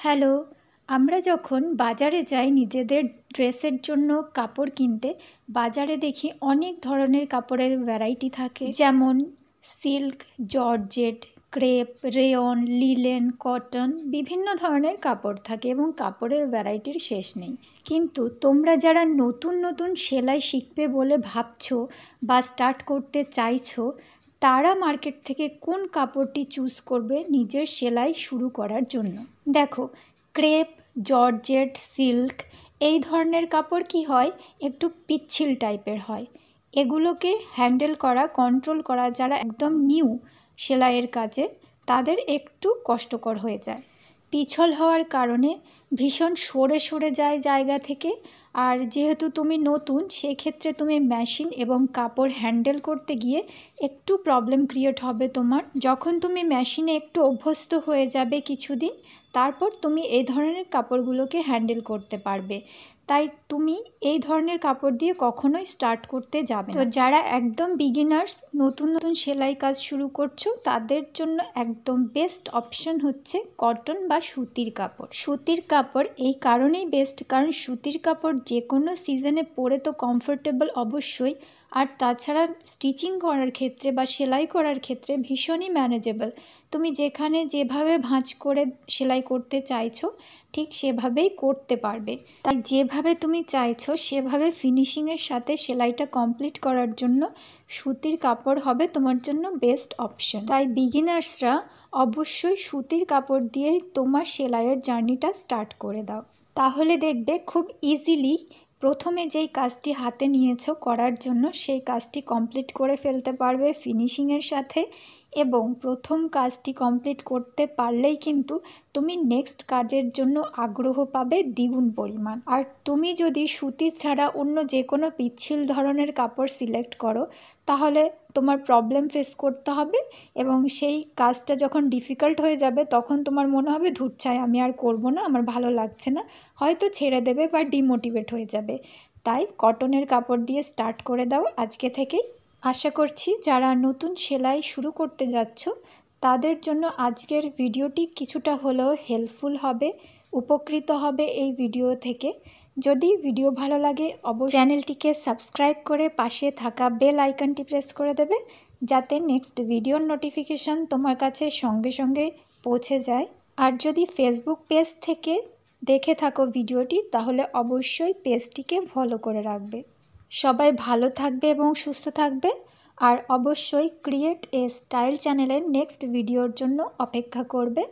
Hello, আমরা যখন বাজারে যাই নিজেদের ড্রেসের জন্য কাপড় কিনতে, বাজারে দেখি অনেক ধরনের কাপড়ের ভ্যারাইটি থাকে, যেমন silk, georgette, crepe, rayon, linen, cotton, বিভিন্ন ধরনের কাপড় থাকে এবং কাপড়ের ভ্যারাইটির শেষ নেই। কিন্তু তোমরা যারা নতুন নতুন সেলাই শিখবে বলে ভাবছো বা স্টার্ট করতে চাইছো, তারা মার্কেট থেকে কোন কাপড়টি চুজ করবে নিজের সেলাই শুরু করার জন্য? দেখো, ক্রেপ, জর্জেট, সিল্ক এই ধরনের কাপড় কি হয়, একটু পিচ্ছিল টাইপের হয়। এগুলোকে হ্যান্ডেল করা, কন্ট্রোল করা যারা একদম নিউ সেলাইয়ের কাজে, তাদের একটু কষ্টকর হয়ে যায়। পিছল হওয়ার কারণে ভীষণ সরে সরে যায় জায়গা থেকে। আর যেহেতু তুমি নতুন, সেক্ষেত্রে তুমি মেশিন এবং কাপড় হ্যান্ডেল করতে গিয়ে একটু প্রবলেম ক্রিয়েট হবে তোমার। যখন তুমি মেশিনে একটু অভ্যস্ত হয়ে যাবে কিছুদিন, তারপর তুমি এই ধরনের কাপড়গুলোকে হ্যান্ডেল করতে পারবে। তাই তুমি এই ধরনের কাপড় দিয়ে কখনোই স্টার্ট করতে যাবে না। তো যারা একদম বিগিনার্স, নতুন নতুন সেলাই কাজ শুরু করছো, তাদের জন্য একদম বেস্ট অপশন হচ্ছে কটন বা সুতির কাপড়। সুতির কাপড় এই কারণেই বেস্ট, কারণ সুতির কাপড় যে কোনো সিজনে পরে তো কমফোর্টেবল অবশ্যই, আর তাছাড়া স্টিচিং করার ক্ষেত্রে বা সেলাই করার ক্ষেত্রে ভীষণই ম্যানেজেবল। তুমি যেখানে যেভাবে ভাঁজ করে সেলাই করতে চাইছো, ঠিক সেভাবেই করতে পারবে। তাই যেভাবে তুমি চাইছো সেভাবে ফিনিশিংয়ের সাথে সেলাইটা কমপ্লিট করার জন্য সুতির কাপড় হবে তোমার জন্য বেস্ট অপশন। তাই বিগিনার্সরা অবশ্যই সুতির কাপড় দিয়েই তোমার সেলাইয়ের জার্নিটা স্টার্ট করে দাও। তাহলে দেখবে খুব ইজিলি প্রথমে যেই কাজটি হাতে নিয়েছো করার জন্য, সেই কাজটি কমপ্লিট করে ফেলতে পারবে ফিনিশিংয়ের সাথে। এবং প্রথম কাজটি কমপ্লিট করতে পারলেই কিন্তু তুমি নেক্সট কাজের জন্য আগ্রহ পাবে দ্বিগুণ পরিমাণ। আর তুমি যদি সুতি ছাড়া অন্য যে কোনো পিচ্ছিল ধরনের কাপড় সিলেক্ট করো, তাহলে তোমার প্রবলেম ফেস করতে হবে এবং সেই কাজটা যখন ডিফিকাল্ট হয়ে যাবে, তখন তোমার মনে হবে ধুরছাই, আমি আর করব না, আমার ভালো লাগছে না, হয়তো ছেড়ে দেবে বা ডিমোটিভেট হয়ে যাবে। তাই কটনের কাপড় দিয়ে স্টার্ট করে দাও আজকে থেকেই। আশা করছি যারা নতুন সেলাই শুরু করতে যাচ্ছ, তাদের জন্য আজকের ভিডিওটি কিছুটা হলেও হেল্পফুল হবে, উপকৃত হবে এই ভিডিও থেকে। যদি ভিডিও ভালো লাগে অবশ্যই চ্যানেলটিকে সাবস্ক্রাইব করে পাশে থাকা বেল আইকনটি প্রেস করে দেবে, যাতে নেক্সট ভিডিওর নোটিফিকেশান তোমার কাছে সঙ্গে সঙ্গে পৌঁছে যায়। আর যদি ফেসবুক পেজ থেকে দেখে থাকো ভিডিওটি, তাহলে অবশ্যই পেজটিকে ফলো করে রাখবে। সবাই ভালো থাকবে এবং সুস্থ থাকবে। আর অবশ্যই ক্রিয়েট এ স্টাইল চ্যানেলের নেক্সট ভিডিওর জন্য অপেক্ষা করবে।